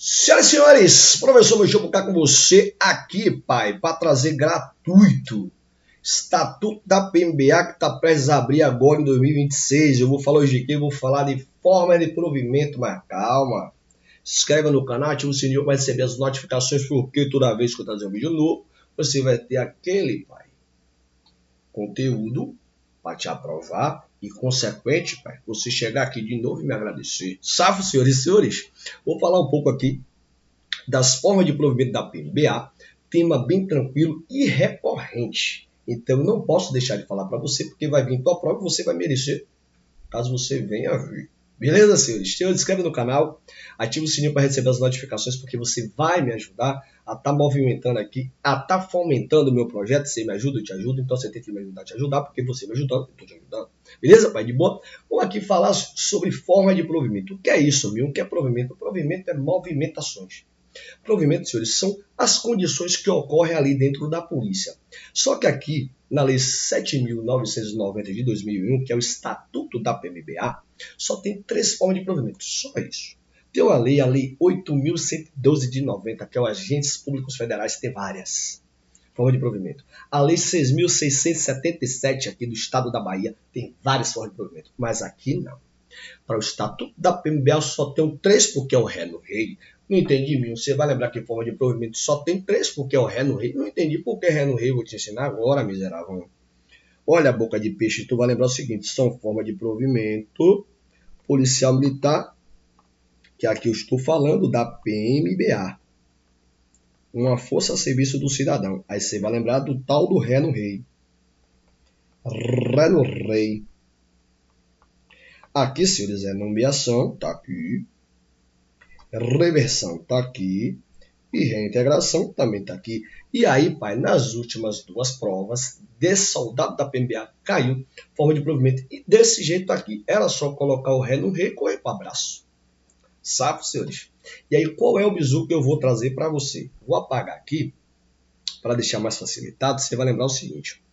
Senhoras e senhores, professor Mojubucá com você aqui, pai, para trazer gratuito Estatuto da PMBA que está prestes a abrir agora em 2026. Eu vou falar hoje aqui, eu vou falar de forma de provimento, mas calma. Se inscreva no canal, ativa o sininho para receber as notificações, porque toda vez que eu trazer um vídeo novo, você vai ter aquele, pai, conteúdo para te aprovar e, consequente, pai, você chegar aqui de novo e me agradecer. Salve, senhores e senhores. Vou falar um pouco aqui das formas de provimento da PMBA, tema bem tranquilo e recorrente. Então, eu não posso deixar de falar para você, porque vai vir tua prova e você vai merecer, caso você venha vir. Beleza, senhores? Se inscreve no canal, ativa o sininho para receber as notificações, porque você vai me ajudar a estar movimentando aqui, a estar fomentando o meu projeto. Você me ajuda, eu te ajudo, então você tem que me ajudar a te ajudar, porque você me ajudando, eu estou te ajudando. Beleza, pai? De boa? Vamos aqui falar sobre forma de provimento. O que é isso, meu? O que é provimento? O provimento é movimentações. Provimento, senhores, são as condições que ocorrem ali dentro da polícia. Só que aqui, na Lei 7.990 de 2001, que é o Estatuto da PMBA, só tem 3 formas de provimento, só isso. Tem a Lei 8.112 de 90, que é o Agentes Públicos Federais, tem várias formas de provimento. A Lei 6.677 aqui do Estado da Bahia tem várias formas de provimento, mas aqui não. Para o Estatuto da PMBA só tem 3 porque é o ré no rei. Não entendi, meu. Você vai lembrar que forma de provimento só tem 3 porque é o ré no rei. Não entendi por que ré no rei. Vou te ensinar agora, miserável. Olha a boca de peixe. Tu vai lembrar o seguinte. São formas de provimento policial militar, que aqui eu estou falando da PMBA. Uma força a serviço do cidadão. Aí você vai lembrar do tal do ré no rei. Ré no rei. Aqui, senhores, é nomeação. Tá aqui. Reversão está aqui e reintegração também está aqui. E aí, pai, nas últimas 2 provas, desse soldado da PMBA caiu forma de provimento. E desse jeito aqui, era só colocar o ré no rei e correr para o abraço. Sabe, senhores? E aí, qual é o bizu que eu vou trazer para você? Vou apagar aqui, para deixar mais facilitado. Você vai lembrar o seguinte.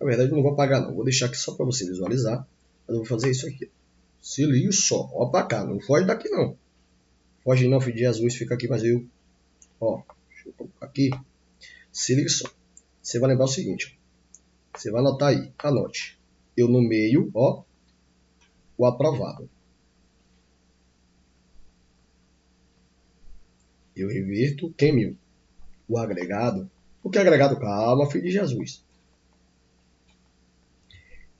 Na verdade, eu não vou apagar não. Vou deixar aqui só para você visualizar. Mas eu vou fazer isso aqui. Se liga só. Ó pra cá. Não foge daqui não. Foge não, filho de Jesus. Fica aqui, mas eu... Ó. Deixa eu colocar aqui. Se liga só. Você vai lembrar o seguinte. Você vai anotar aí. Anote. Eu nomeio, ó, o aprovado. Eu reverto quem, meu? O agregado. Porque agregado, calma, filho de Jesus.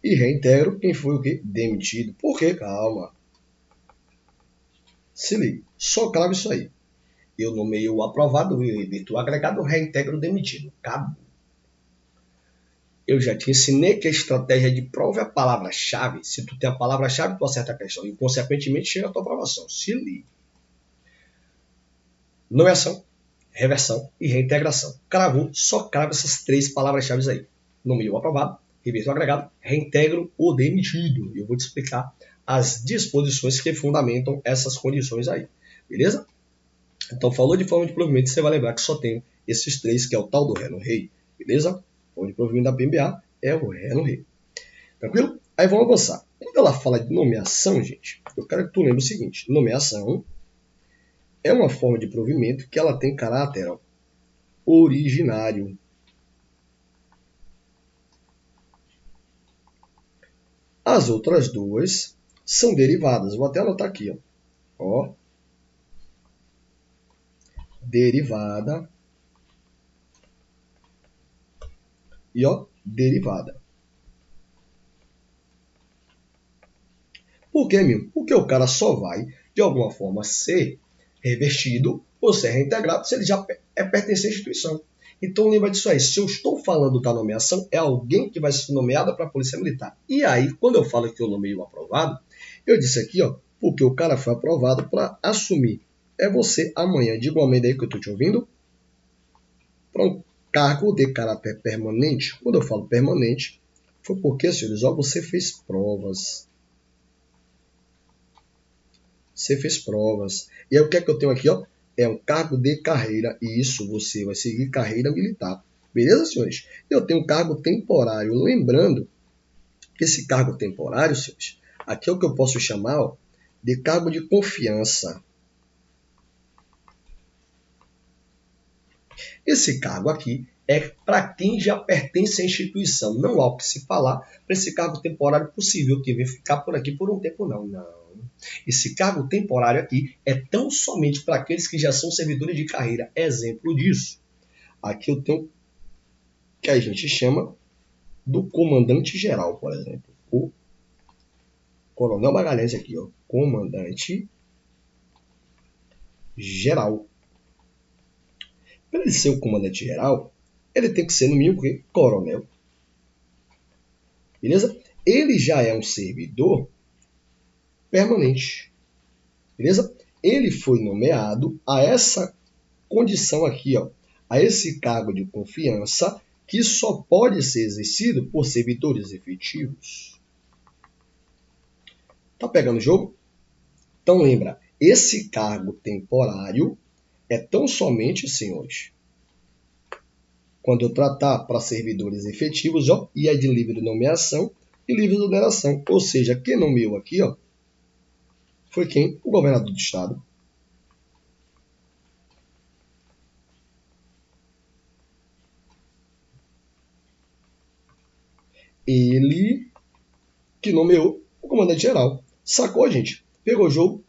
E reintegro quem foi o quê? Demitido. Por quê? Calma. Se liga. Só cravo isso aí. Eu nomeio o aprovado, eu reverto o agregado, reintegro o demitido. Acabou. Eu já te ensinei que a estratégia de prova é a palavra-chave. Se tu tem a palavra-chave, tu acerta a questão. E, consequentemente, chega a tua aprovação. Se liga. Nomeação, reversão e reintegração. Cravou, só crava essas 3 palavras-chave aí. Nomeio o aprovado, reverto o agregado, reintegro o demitido. Eu vou te explicar as disposições que fundamentam essas condições aí. Beleza? Então, falou de forma de provimento, você vai lembrar que só tem esses 3, que é o tal do ré no rei. Beleza? Forma de provimento da PMBA é o ré no rei. Tranquilo? Aí vamos avançar. Quando ela fala de nomeação, gente, eu quero que tu lembre o seguinte. Nomeação é uma forma de provimento que ela tem caráter originário. As outras 2 são derivadas. Vou até anotar aqui. Ó. Derivada. E ó, derivada. Por quê, meu? Porque o cara só vai, de alguma forma, ser revertido ou ser reintegrado se ele já pertence à instituição. Então lembra disso aí. Se eu estou falando da nomeação, é alguém que vai ser nomeado para a Polícia Militar. E aí, quando eu falo que eu nomeio o aprovado, eu disse aqui, ó, porque o cara foi aprovado para assumir. É você amanhã, diga uma aí que eu estou te ouvindo, para um cargo de caráter permanente. Quando eu falo permanente, foi porque, senhores, ó, você fez provas. Você fez provas. E aí o que é que eu tenho aqui, ó? É um cargo de carreira. E isso você vai seguir carreira militar. Beleza, senhores? Eu tenho um cargo temporário. Lembrando que esse cargo temporário, senhores, aqui é o que eu posso chamar, ó, de cargo de confiança. Esse cargo aqui é para quem já pertence à instituição. Não há o que se falar para esse cargo temporário possível, que vai ficar por aqui por um tempo, não. Não. Esse cargo temporário aqui é tão somente para aqueles que já são servidores de carreira. Exemplo disso. Aqui eu tenho o que a gente chama do comandante geral, por exemplo. O Coronel Magalhães aqui, ó. Comandante geral. Para ele ser o comandante geral, ele tem que ser, no mínimo, coronel. Beleza? Ele já é um servidor permanente. Beleza? Ele foi nomeado a essa condição aqui, ó, a esse cargo de confiança que só pode ser exercido por servidores efetivos. Tá pegando o jogo? Então lembra, esse cargo temporário é tão somente, senhores, quando eu tratar para servidores efetivos, ó, e é de livre nomeação e livre exoneração. Ou seja, quem nomeou aqui, ó, foi quem? O governador do estado. Ele que nomeou o comandante geral. Sacou, gente? Pegou o jogo?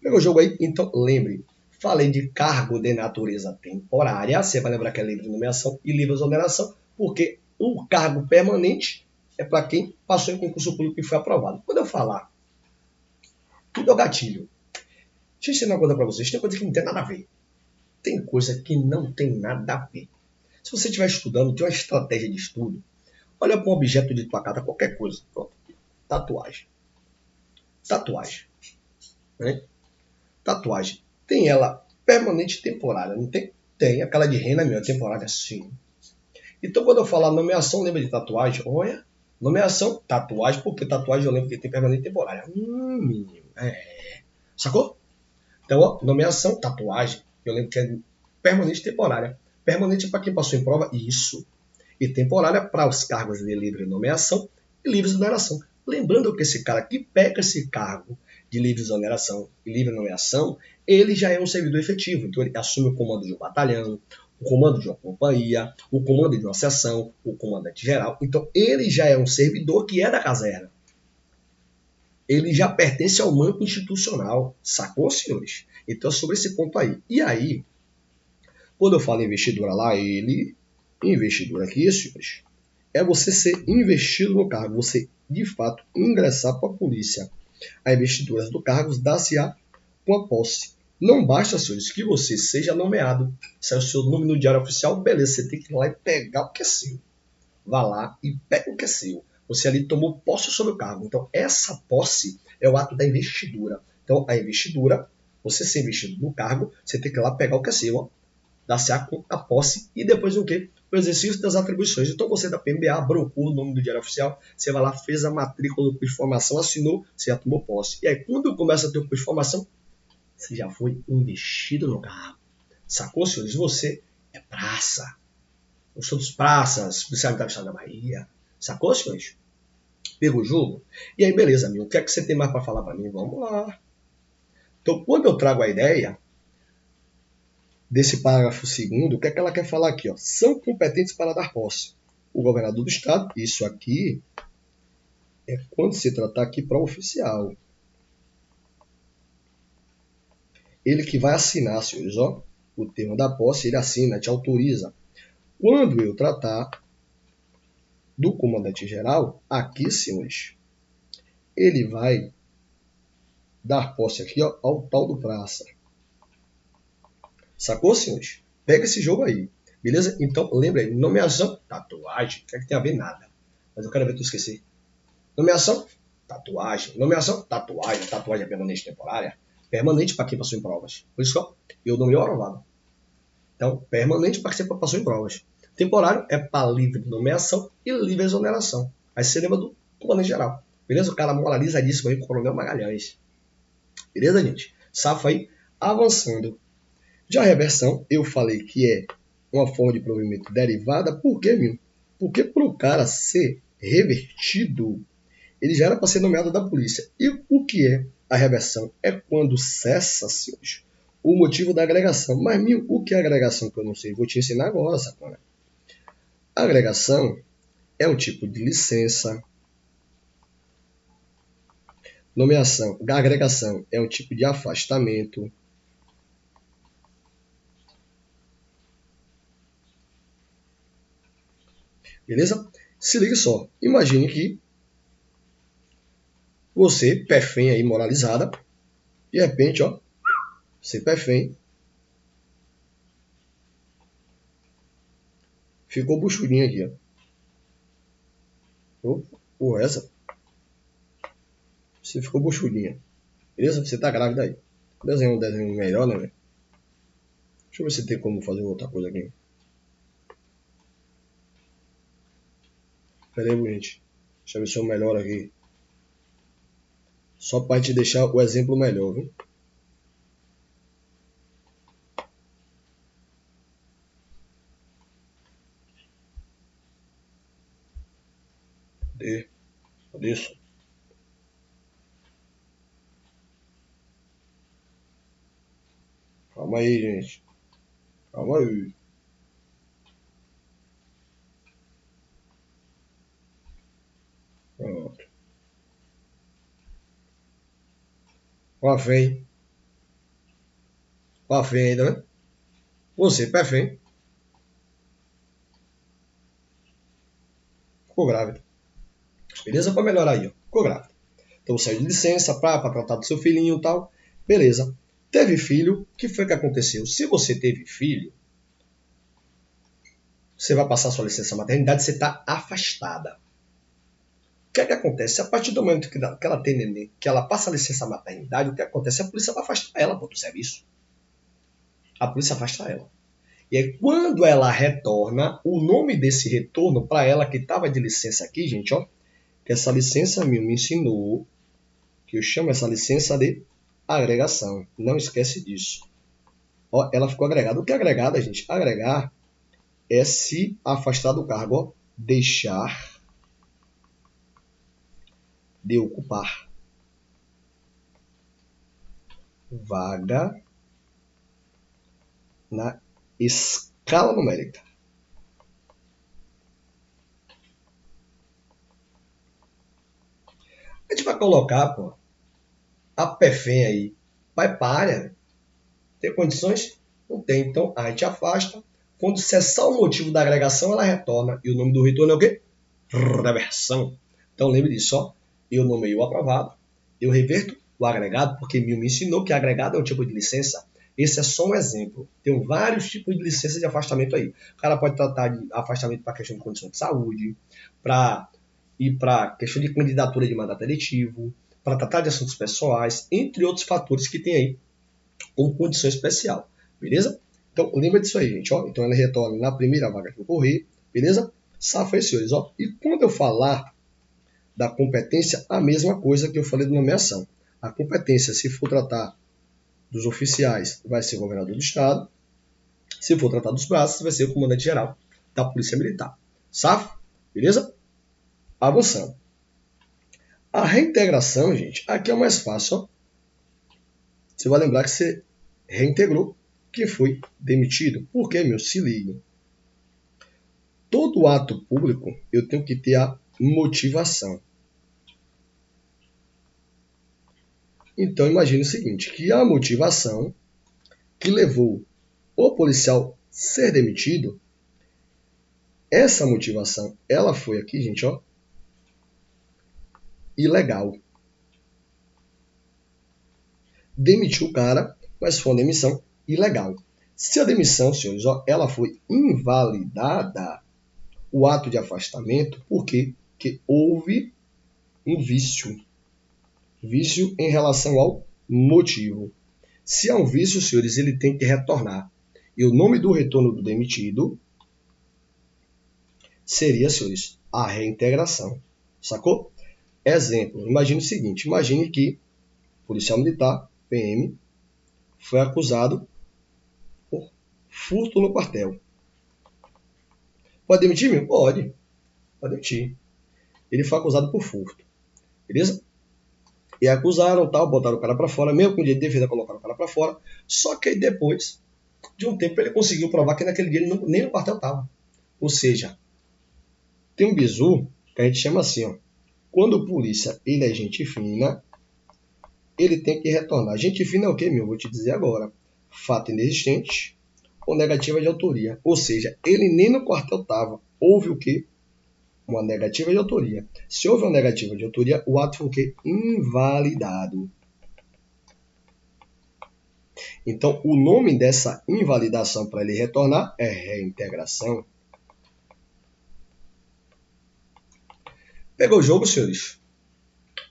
Pegou o jogo aí? Então, lembre, falei de cargo de natureza temporária, você vai lembrar que é livre nomeação e livre exoneração, porque o cargo permanente é para quem passou em concurso público e foi aprovado. Quando eu falar, tudo é o gatilho. Deixa eu ensinar uma coisa para vocês, tem coisa que não tem nada a ver. Tem coisa que não tem nada a ver. Se você estiver estudando, tem uma estratégia de estudo, olha para um objeto de tua casa, qualquer coisa. Pronto. Tatuagem. Tatuagem. Né? Tatuagem. Tem ela permanente e temporária, não tem? Tem. Aquela de rena, meu, é temporária, sim. Então, quando eu falar nomeação, lembra de tatuagem? Olha, nomeação, tatuagem, porque tatuagem eu lembro que tem permanente e temporária. Menino, sacou? Então, ó, nomeação, tatuagem, eu lembro que é permanente e temporária. Permanente é para quem passou em prova, isso. E temporária para os cargos de livre nomeação e livre exoneração. Lembrando que esse cara que pega esse cargo de livre exoneração e livre nomeação, ele já é um servidor efetivo. Então, ele assume o comando de um batalhão, o comando de uma companhia, o comando de uma seção, o comandante geral. Então, ele já é um servidor que é da caserna. Ele já pertence ao manto institucional. Sacou, senhores? Então, é sobre esse ponto aí. E aí, quando eu falo investidura lá, investidura aqui, senhores, é você ser investido no cargo, você, de fato, ingressar para a polícia. A investidura do cargo dá-se-á com a posse. Não basta, senhores, que você seja nomeado. Se é o seu nome no diário oficial, beleza, você tem que ir lá e pegar o que é seu. Vá lá e pega o que é seu. Você ali tomou posse sobre o cargo. Então, essa posse é o ato da investidura. Então, a investidura, você ser investido no cargo, você tem que ir lá pegar o que é seu, ó, dar-se-á com a posse e depois o quê? O exercício das atribuições. Então você da PMBA brocou o nome do diário oficial, você vai lá, fez a matrícula do curso de formação, assinou, você já tomou posse. E aí quando começa a ter o curso de formação, você já foi investido no cargo. Sacou, senhores? Você é praça. Eu sou dos praças, policial militar do estado da Bahia. Sacou, senhores? Pegou o jogo? E aí, beleza, amigo. O que é que você tem mais para falar para mim? Vamos lá. Então, quando eu trago a ideia desse parágrafo segundo, o que é que ela quer falar aqui? Ó? São competentes para dar posse. O governador do estado, isso aqui é quando se tratar aqui para o oficial. Ele que vai assinar, senhores, ó, o termo da posse, ele assina, te autoriza. Quando eu tratar do comandante geral, aqui, senhores, ele vai dar posse aqui, ó, ao tal do praça. Sacou, senhores? Pega esse jogo aí. Beleza? Então, lembra aí, nomeação, tatuagem, não quer que tenha a ver nada. Mas eu quero ver tu esquecer. Nomeação, tatuagem. Nomeação, tatuagem. Tatuagem é permanente temporária. Permanente para quem passou em provas. Por isso que eu nomeei o Arovado. Então, permanente para quem passou em provas. Temporário é para livre nomeação e livre exoneração. Aí você lembra do comandante geral. Beleza? O cara moralizadíssimo aí com o Coronel Magalhães. Beleza, gente? Safo aí, avançando. Já a reversão, eu falei que é uma forma de provimento derivada. Por quê, meu? Porque para o cara ser revertido, ele já era para ser nomeado da polícia. E o que é a reversão? É quando cessa, senhores, o motivo da agregação. Mas, o que é agregação que eu não sei? Vou te ensinar agora, sacana. Agregação é um tipo de licença. Nomeação. Agregação é um tipo de afastamento. Beleza? Se liga só. Imagine que você, perfém aí, moralizada, de repente, ó, você perfém, ficou buchudinho aqui, ó. Porra, essa? Você ficou buchudinha. Beleza? Você tá grávida aí. Desenho um desenho melhor, né, velho? Deixa eu ver se tem como fazer outra coisa aqui. Pera aí, gente. Deixa eu ver se eu melhoro aqui. Só para te deixar o exemplo melhor, viu? Cadê? Cadê isso? Calma aí, gente. Calma aí. Pronto. Ó, vem. Ó, vem ainda, né? Você, perfém, ficou grávida. Beleza? Para melhorar aí, ó. Ficou grávida. Então saiu de licença para tratar do seu filhinho e tal. Beleza. Teve filho. O que foi que aconteceu? Se você teve filho, você vai passar sua licença maternidade, você está afastada. O que é que acontece? A partir do momento que ela tem neném, que ela passa a licença maternidade, o que acontece? A polícia vai afastar ela do serviço. A polícia afasta ela. E aí, quando ela retorna, o nome desse retorno, para ela que estava de licença aqui, gente, ó, que essa licença me ensinou, que eu chamo essa licença de agregação. Não esquece disso. Ó, ela ficou agregada. O que é agregada, gente? Agregar é se afastar do cargo, ó, deixar de ocupar vaga na escala numérica. A gente vai colocar, pô, a PEFEM aí. Vai para a área. Tem condições? Não tem. Então, a gente afasta. Quando cessar o motivo da agregação, ela retorna. E o nome do retorno é o quê? Reversão. Então, lembre disso, ó. Eu nomeio o aprovado. Eu reverto o agregado, porque Mil me ensinou que agregado é um tipo de licença. Esse é só um exemplo. Tem vários tipos de licença de afastamento aí. O cara pode tratar de afastamento para questão de condição de saúde, para ir para questão de candidatura de mandato eletivo, para tratar de assuntos pessoais, entre outros fatores que tem aí com condição especial, beleza? Então, lembra disso aí, gente, ó. Então, ela retorna na primeira vaga que ocorrer, beleza? Safa aí, senhores, ó. E quando eu falar da competência, a mesma coisa que eu falei de nomeação. A competência, se for tratar dos oficiais, vai ser o governador do estado. Se for tratar dos braços, vai ser o comandante-geral da Polícia Militar. Safa? Beleza? Avançando. A reintegração, gente, aqui é o mais fácil, ó. Você vai lembrar que você reintegrou quem foi demitido. Por quê, meu? Se liga. Todo ato público eu tenho que ter a motivação. Então imagine o seguinte, que a motivação que levou o policial a ser demitido, essa motivação, ela foi aqui, gente, ó, ilegal. Demitiu o cara, mas foi uma demissão ilegal. Se a demissão, senhores, ó, ela foi invalidada, o ato de afastamento, por quê? Porque houve um vício. Vício em relação ao motivo. Se há um vício, senhores, ele tem que retornar. E o nome do retorno do demitido seria, senhores, a reintegração. Sacou? Exemplo, imagine o seguinte, imagine que policial militar, PM, foi acusado por furto no quartel. Pode demitir, meu? Pode demitir. Ele foi acusado por furto. Beleza? E acusaram, tal, botaram o cara para fora, mesmo com o direito de defesa, colocaram o cara para fora. Só que aí depois de um tempo ele conseguiu provar que naquele dia ele nem no quartel estava. Ou seja, tem um bizu que a gente chama assim, ó. Quando o polícia ele é gente fina, ele tem que retornar. Gente fina é o quê, meu? Vou te dizer agora. Fato inexistente ou negativa de autoria. Ou seja, ele nem no quartel estava. Houve o quê? Uma negativa de autoria. Se houve uma negativa de autoria, o ato foi o quê? Invalidado. Então, o nome dessa invalidação para ele retornar é reintegração. Pegou o jogo, senhores?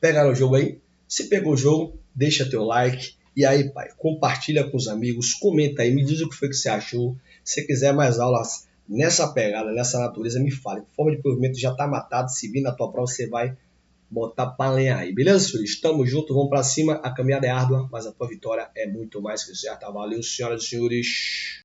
Pegaram o jogo aí? Se pegou o jogo, deixa teu like. E aí, pai, compartilha com os amigos, comenta aí, me diz o que foi que você achou. Se quiser mais aulas nessa pegada, nessa natureza, me fale. Forma de provimento já tá matado. Se vir na tua prova, você vai botar pra lenhar aí. Beleza, senhores? Tamo junto, vamos pra cima. A caminhada é árdua, mas a tua vitória é muito mais que certa. Valeu, senhoras e senhores.